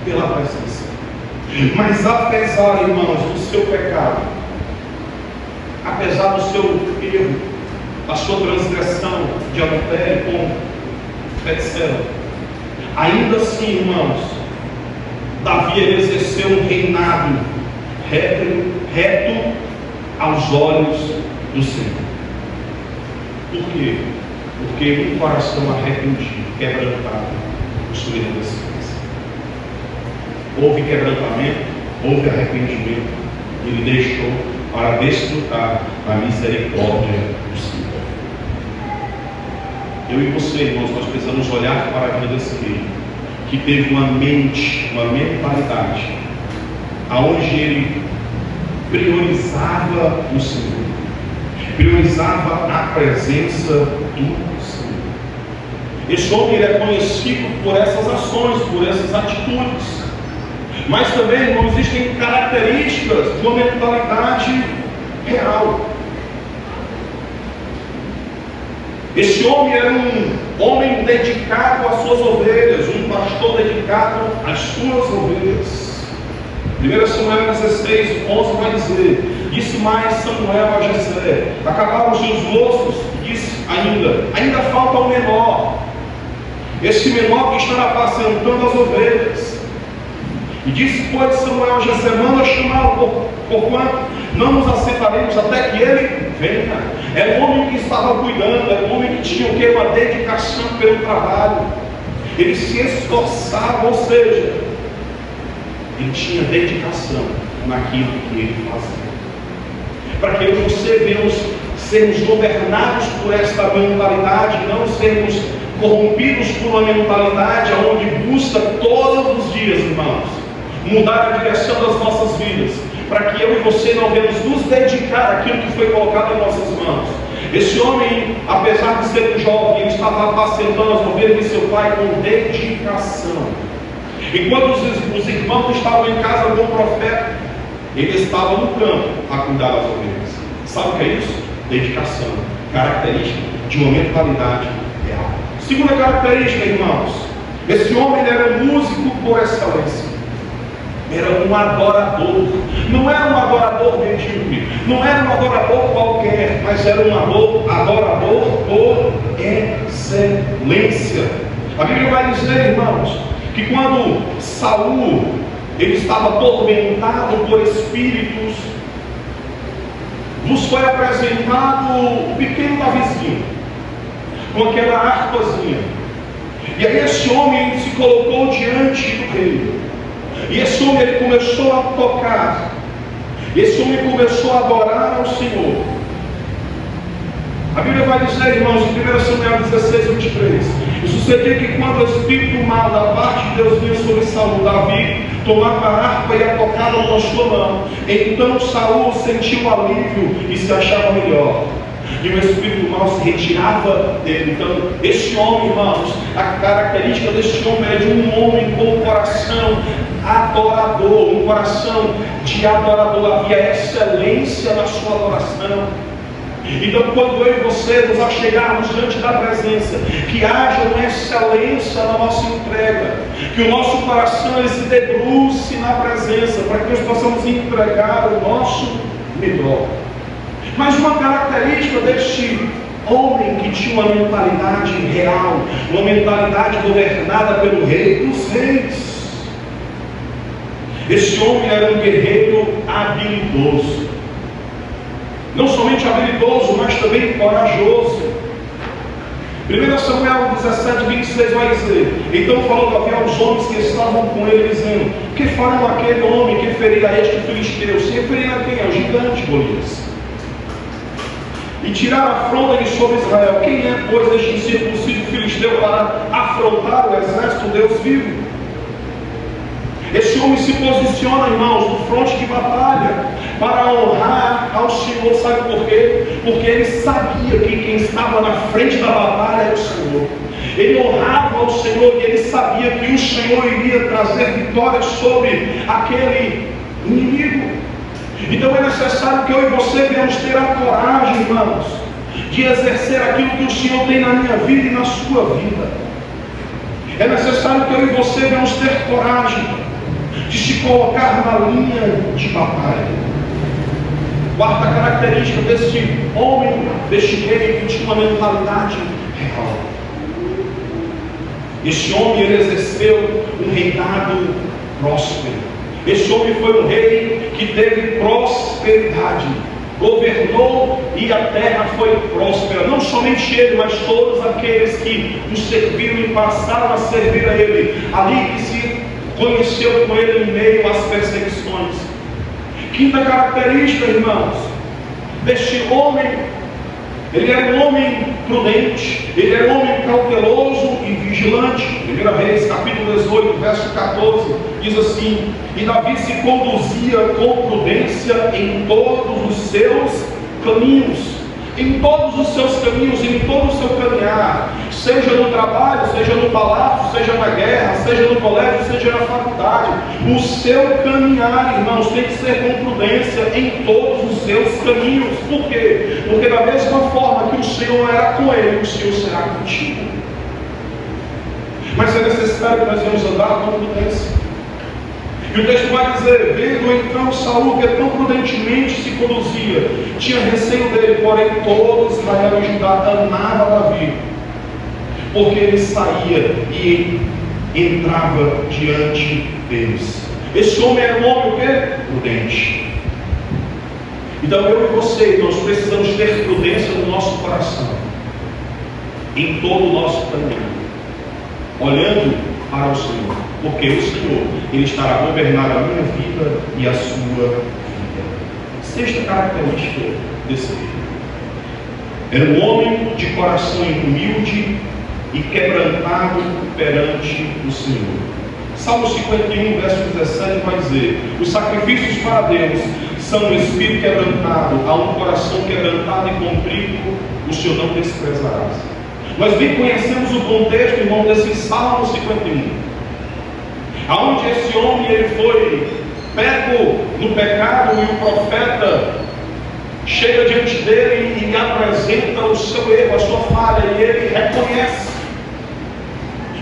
pela presença. Mas apesar, irmãos, do seu pecado, apesar do seu erro, a sua transgressão de adultério com Betseba, ainda assim, irmãos, Davi exerceu um reinado reto aos olhos do Senhor. Por quê? Porque um coração arrependido, quebrantado, possui a descanso. Houve quebrantamento, houve arrependimento, ele deixou para desfrutar a misericórdia do Senhor. Eu e você, irmãos, nós precisamos olhar para a vida desse rei, que teve uma mente, uma mentalidade, aonde ele priorizava o Senhor, priorizava a presença do Senhor. Esse homem ele é conhecido por essas ações, por essas atitudes. Mas também, irmãos, existem características de uma mentalidade real. Esse homem era um homem dedicado às suas ovelhas, um pastor dedicado às suas ovelhas. 1 Samuel 16, 11 vai dizer: disse mais Samuel a Jessé: acabaram-se os moços, disse ainda falta o menor, esse menor que está apacentando as ovelhas. E disse, pois, Samuel a Jessé: manda chamá-lo, porquanto não nos assentaremos até que ele venha. Era um homem que estava cuidando, era um homem que tinha o quê? Uma dedicação pelo trabalho. Ele se esforçava, ou seja, ele tinha dedicação naquilo que ele fazia. Para que eu e você venhamos sermos governados por esta mentalidade, não sermos corrompidos por uma mentalidade onde busca todos os dias, irmãos, mudar a direção das nossas vidas, para que eu e você não venhamos nos dedicar àquilo que foi colocado em nossas mãos. Esse homem, apesar de ser um jovem, ele estava apacentando as ovelhas de seu pai com dedicação. Enquanto os irmãos estavam em casa com o profeta, ele estava no campo a cuidar das ovelhas. Sabe o que é isso? Dedicação, característica de uma mentalidade real. Segunda característica, irmãos, esse homem era um músico por excelência. Era um adorador. Não era um adorador medíocre, não era um adorador qualquer, mas era um adorador por excelência. A Bíblia vai dizer, irmãos, que quando Saul ele estava atormentado por espíritos, nos foi apresentado o pequeno Davizinho com aquela harpazinha. E aí esse homem se colocou diante do rei. E esse homem ele começou a tocar. Esse homem começou a adorar ao Senhor. A Bíblia vai dizer, irmãos, em 1 Samuel 16, 23, e sucedia que quando o espírito mal da parte de Deus vinha sobre Saul, Davi tomava a harpa e a tocava com a sua mão. Então Saul sentiu alívio e se achava melhor. E o espírito mal se retirava dele. Então, este homem, irmãos, a característica deste homem é de um homem com coração adorador, um coração de adorador. Havia excelência na sua adoração. Então, quando eu e você nos achegarmos diante da presença, que haja uma excelência na nossa entrega, que o nosso coração ele se debruce na presença, para que nós possamos entregar o nosso melhor. Mas uma característica deste homem que tinha uma mentalidade real, uma mentalidade governada pelo Rei dos Reis. Esse homem era um guerreiro habilidoso. Não somente habilidoso, mas também corajoso. 1 Samuel 17, 26 vai dizer: então falou Davi aos homens que estavam com ele, dizendo: que farão aquele homem que ferir a este filisteu? Se referir a quem? Ao gigante Golias. E tirar a afronta de sobre Israel. Quem é, pois, este incircunciso filisteu para afrontar o exército de Deus vivo? Esse homem se posiciona, irmãos, no fronte de batalha, para honrar ao Senhor. Sabe por quê? Porque ele sabia que quem estava na frente da batalha era o Senhor. Ele honrava ao Senhor e ele sabia que o Senhor iria trazer vitória sobre aquele inimigo. Então é necessário que eu e você venhamos ter a coragem, irmãos, de exercer aquilo que o Senhor tem na minha vida e na sua vida. É necessário que eu e você venhamos ter coragem de se colocar na linha de batalha. Quarta característica deste homem, deste rei, que tinha uma mentalidade real. Este homem, ele exerceu um reinado próspero. Este homem foi um rei que teve prosperidade, governou e a terra foi próspera. Não somente ele, mas todos aqueles que o serviram e passaram a servir a ele. Ali que se conheceu com ele em meio às perseguições. Quinta característica, irmãos, deste homem: ele era um homem prudente, ele era um homem cauteloso e vigilante. 1 Reis, capítulo 18, verso 14, diz assim: e Davi se conduzia com prudência em todos os seus caminhos. Em todos os seus caminhos, em todo o seu caminhar, seja no trabalho, seja no palácio, seja na guerra, seja no colégio, seja na faculdade, o seu caminhar, irmãos, tem que ser com prudência em todos os seus caminhos. Por quê? Porque da mesma forma que o Senhor era com ele, o Senhor será contigo. Mas é necessário que nós venhamos andar com prudência. E o texto vai dizer: vendo então Saul que tão prudentemente se conduzia, tinha receio dele, porém todo Israel e Judá amava Davi, porque ele saía e entrava diante deles. Esse homem era um homem o quê? Prudente. Então eu e você, nós precisamos ter prudência no nosso coração, em todo o nosso caminho, olhando para o Senhor, porque o Senhor, ele estará a governar a minha vida e a sua vida. Sexta característica desse rei: era um homem de coração humilde e quebrantado perante o Senhor. Salmo 51, verso 17 vai dizer: os sacrifícios para Deus são um espírito quebrantado, a um coração quebrantado e contrito o Senhor não desprezarás. Nós bem conhecemos o contexto, irmão, desse Salmo 51, aonde esse homem ele foi pego no pecado e o profeta chega diante dele e lhe apresenta o seu erro, a sua falha, e ele reconhece.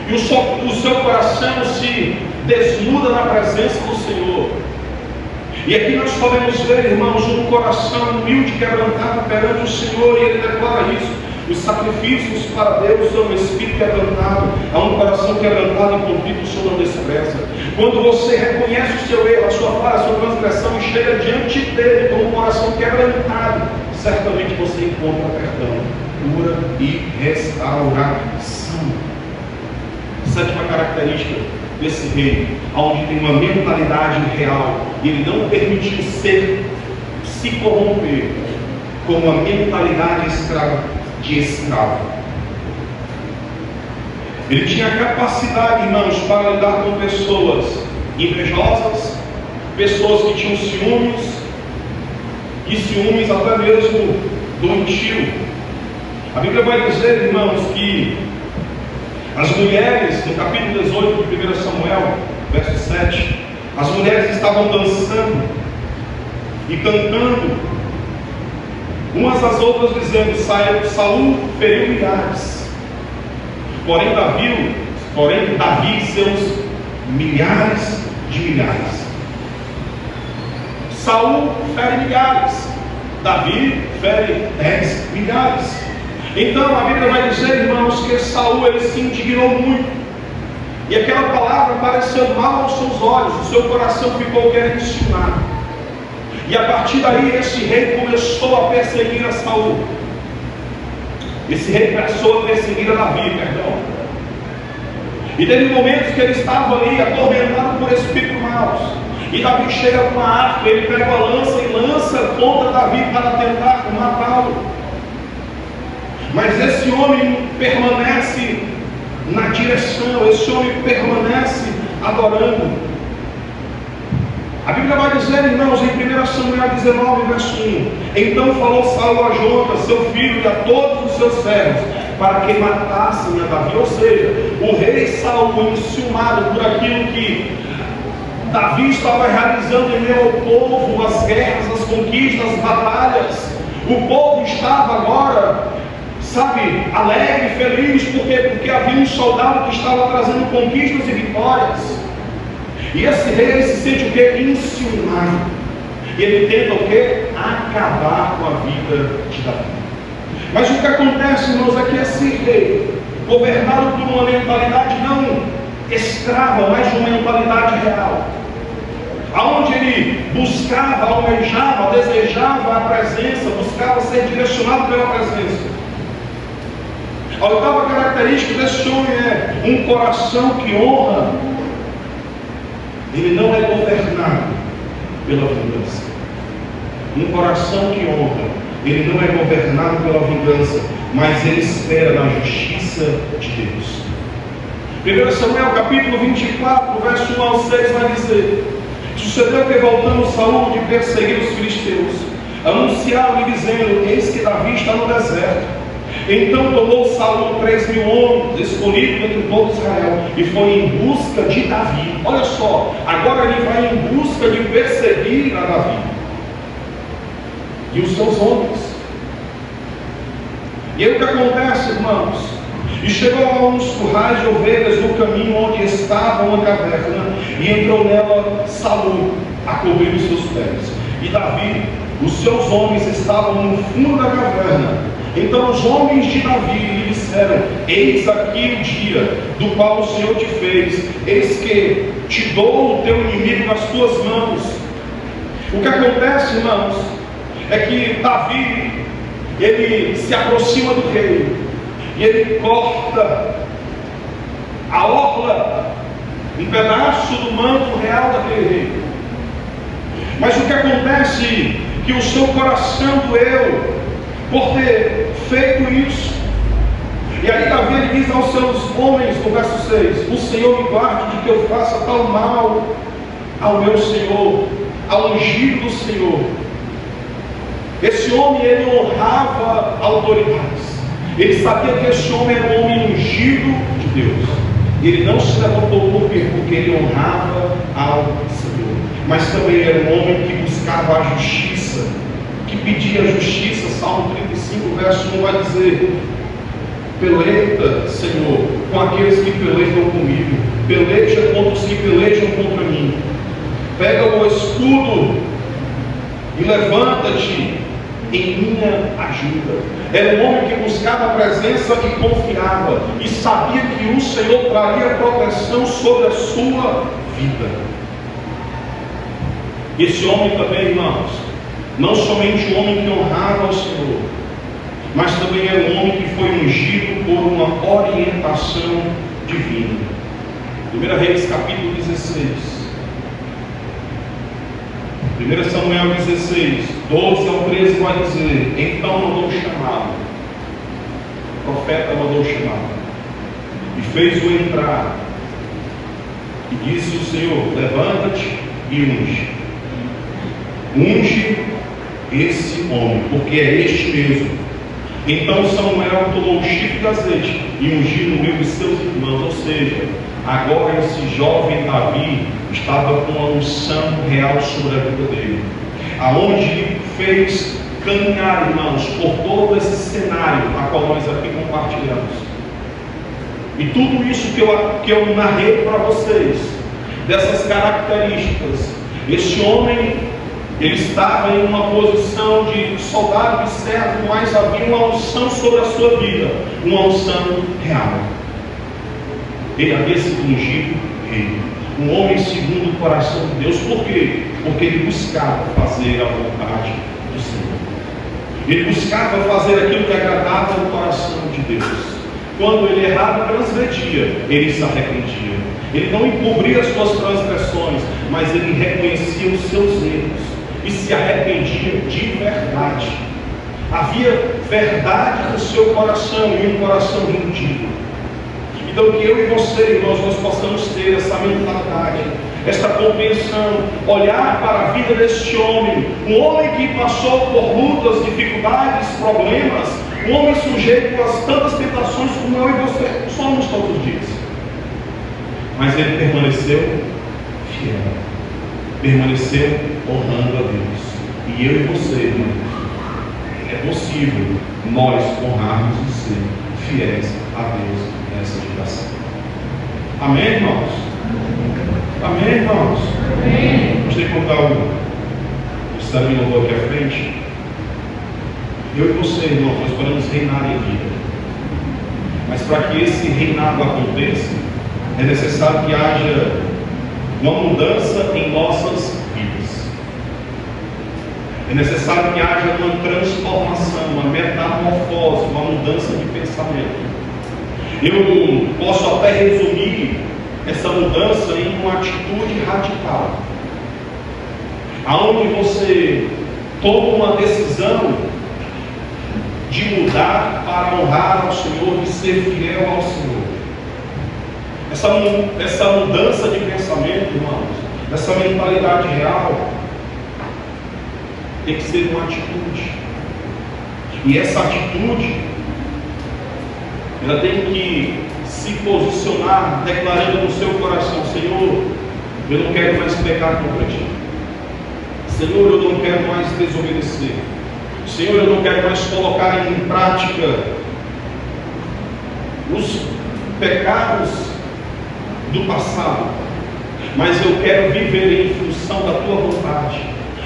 E o seu coração se desnuda na presença do Senhor. E aqui nós podemos ver, irmãos, um coração humilde, quebrantado perante o Senhor, e ele declara isso: os sacrifícios para Deus são um espírito quebrantado, há um coração quebrantado e contrito o Senhor não despreza. Quando você reconhece o seu erro, a sua falha, a sua transgressão e chega diante dele com um coração quebrantado, certamente você encontra perdão, cura e restauração. Sétima característica desse rei, onde tem uma mentalidade real, e ele não permitiu se corromper com uma mentalidade de escravo. Ele tinha capacidade, irmãos, para lidar com pessoas invejosas, pessoas que tinham ciúmes, e ciúmes até mesmo doentio. A Bíblia vai dizer, irmãos, que as mulheres, no capítulo 18 de 1 Samuel, verso 7, as mulheres estavam dançando e cantando, umas às outras, dizendo: Saul feriu milhares, porém Davi seus milhares de milhares. Saul fere milhares, Davi fere 10 milhares. Então a Bíblia vai dizer, irmãos, que Saul ele se indignou muito, e aquela palavra pareceu mal aos seus olhos, o seu coração ficou querendo ensinar. E a partir daí esse rei começou a perseguir a Saul. Esse rei começou a perseguir a Davi, perdão. E teve momentos que ele estava ali atormentado por espíritos maus. E Davi chega com uma arma, ele pega a lança e lança contra Davi para tentar matá-lo. Mas esse homem permanece na direção, esse homem permanece adorando. A Bíblia vai dizer, irmãos, em 1 Samuel 19, verso 1: Então falou Saul a Jonatas, seu filho, e a todos os seus servos, para que matassem a Davi. Ou seja, o rei Saul, enciumado por aquilo que Davi estava realizando em meio ao povo, as guerras, as conquistas, as batalhas. O povo estava agora, alegre, feliz, porque havia um soldado que estava trazendo conquistas e vitórias. E esse rei se sente o quê? Enciumado. E ele tenta o quê? Acabar com a vida de Davi. Mas o que acontece, irmãos, é que esse rei, governado por uma mentalidade não escrava, mas de uma mentalidade real, aonde ele buscava, almejava, desejava a presença, buscava ser direcionado pela presença. A oitava característica desse homem é um coração que honra. Ele não é governado pela vingança. Um coração que honra, ele não é governado pela vingança, mas ele espera na justiça de Deus. 1 Samuel capítulo 24, verso 1 ao 6 vai dizer: Sucedeu que, voltando Saul de perseguir os filisteus, anunciaram-lhe dizendo: Eis que Davi está no deserto. Então tomou Saul 3.000 homens, escolhidos entre todo Israel, e foi em busca de Davi. Olha só, agora ele vai em busca de perseguir a Davi e os seus homens. E aí o que acontece, irmãos? E chegou a uns currais de ovelhas no caminho onde estava uma caverna, e entrou nela Saul a cobrir os seus pés. E Davi, os seus homens, estavam no fundo da caverna. Então os homens de Davi lhe disseram: Eis aqui o dia do qual o Senhor te fez, eis que te dou o teu inimigo nas tuas mãos. O que acontece, irmãos, é que Davi, ele se aproxima do rei, e ele corta a orla, um pedaço do manto real daquele rei. Mas o que acontece é que o seu coração doeu por ter feito isso. E aí Davi ele diz aos seus homens, no verso 6: O Senhor me guarde de que eu faça tal mal ao meu Senhor, ao ungido do Senhor. Esse homem ele honrava autoridades. Ele sabia que esse homem era um homem ungido de Deus. Ele não se levantou porque ele honrava ao Senhor, mas também era um homem que buscava a justiça, que pedia a justiça. Salmo 35, verso 1 vai dizer: Peleja, Senhor, com aqueles que pelejam comigo, peleja contra os que pelejam contra mim. Pega o escudo e levanta-te em minha ajuda. Era um homem que buscava a presença e confiava, e sabia que o Senhor traria proteção sobre a sua vida. Esse homem também, irmãos, não somente um homem que honrava ao Senhor, mas também era um homem que foi ungido por uma orientação divina. 1 Reis capítulo 16, 1 Samuel 16, 12 ao 13 vai dizer: Então mandou chamá-lo, o profeta mandou chamar, e fez-o entrar, e disse o Senhor: levanta-te e unge. Unge esse homem, porque é este mesmo. Então Samuel tomou o chifre de azeite e ungiu no meio de seus irmãos. Ou seja, agora esse jovem Davi estava com a unção real sobre a vida dele, aonde fez caminhar, irmãos, por todo esse cenário a qual nós aqui compartilhamos. E tudo isso que eu narrei para vocês, dessas características, este homem, ele estava em uma posição de soldado e servo, mas havia uma unção sobre a sua vida, uma unção real. Ele havia sido ungido rei, um homem segundo o coração de Deus. Por quê? Porque ele buscava fazer a vontade do Senhor. Ele buscava fazer aquilo que agradava o coração de Deus. Quando ele errava, transgredia, ele se arrependia. Ele não encobria as suas transgressões, mas ele reconhecia os seus erros e se arrependia de verdade. Havia verdade no seu coração e um coração rendido. Então que eu e você, irmãos, nós possamos ter essa mentalidade, essa compreensão, olhar para a vida deste homem, um homem que passou por lutas, dificuldades, problemas, um homem sujeito a tantas tentações como eu e você somos todos os dias. Mas ele permaneceu fiel, permaneceu honrando a Deus. E eu e você, irmãos, é possível nós honrarmos e ser fiéis a Deus nessa geração. Amém, irmãos? Amém, irmãos? Amém. Gostaria de contar o Estado louvor aqui à frente. Eu e você, irmãos, nós podemos reinar em vida. Mas para que esse reinado aconteça, é necessário que haja uma mudança em nossas vidas. É necessário que haja uma transformação, uma metamorfose, uma mudança de pensamento. Eu posso até resumir essa mudança em uma atitude radical, aonde você toma uma decisão de mudar para honrar ao Senhor, de ser fiel ao Senhor. Essa mudança de pensamento, irmãos, essa mentalidade real, tem que ser uma atitude. E essa atitude, ela tem que se posicionar, declarando no seu coração: Senhor, eu não quero mais pecar contra ti. Senhor, eu não quero mais desobedecer. Senhor, eu não quero mais colocar em prática os pecados do passado, mas eu quero viver em função da tua vontade.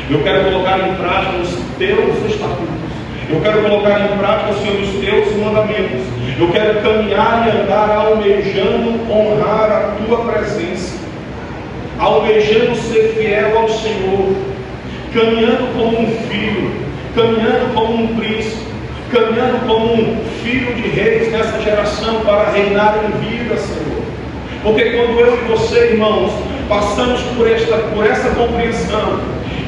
Eu quero colocar em prática os teus estatutos. Eu quero colocar em prática, Senhor, os teus mandamentos. Eu quero caminhar e andar almejando honrar a tua presença, almejando ser fiel ao Senhor, caminhando como um filho, caminhando como um príncipe, caminhando como um filho de reis nessa geração para reinar em vida, Senhor. Porque quando eu e você, irmãos, passamos por essa compreensão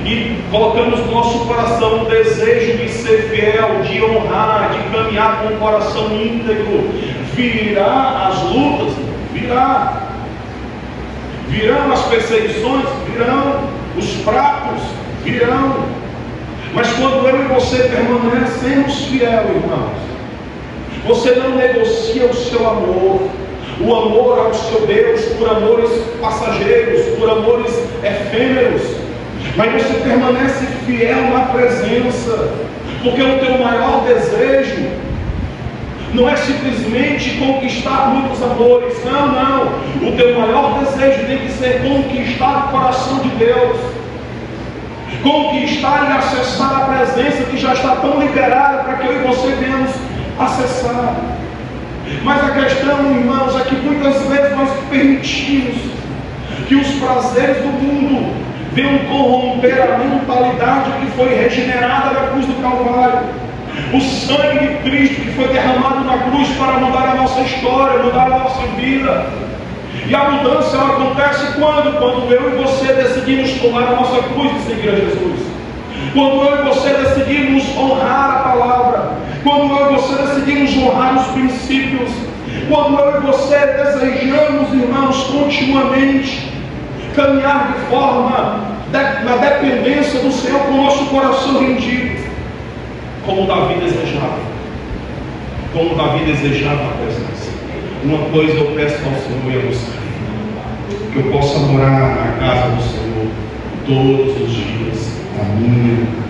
e colocamos no nosso coração o desejo de ser fiel, de honrar, de caminhar com o coração íntegro, virá as lutas, virão as perseguições, virão os fracos, virão. Mas quando eu e você permanecemos fiel, irmãos, você não negocia o seu amor, o amor ao seu Deus, por amores passageiros, por amores efêmeros, mas você permanece fiel na presença, porque o teu maior desejo não é simplesmente conquistar muitos amores, não, o teu maior desejo tem que ser conquistar o coração de Deus, conquistar e acessar a presença que já está tão liberada para que eu e você venhamos acessar. Mas a questão, irmãos, é que muitas vezes nós permitimos que os prazeres do mundo venham corromper a mentalidade que foi regenerada na cruz do Calvário. O sangue de Cristo que foi derramado na cruz para mudar a nossa história, mudar a nossa vida. E a mudança ela acontece quando eu e você decidimos tomar a nossa cruz e seguir a Jesus. Quando eu e você decidimos honrar a palavra, quando eu e você decidimos honrar os princípios, quando eu e você desejamos, irmãos, continuamente caminhar de forma na dependência do Senhor, com o nosso coração rendido, como Davi desejava a presença. Uma coisa eu peço ao Senhor e a você, que eu possa morar na casa do Senhor todos os dias da minha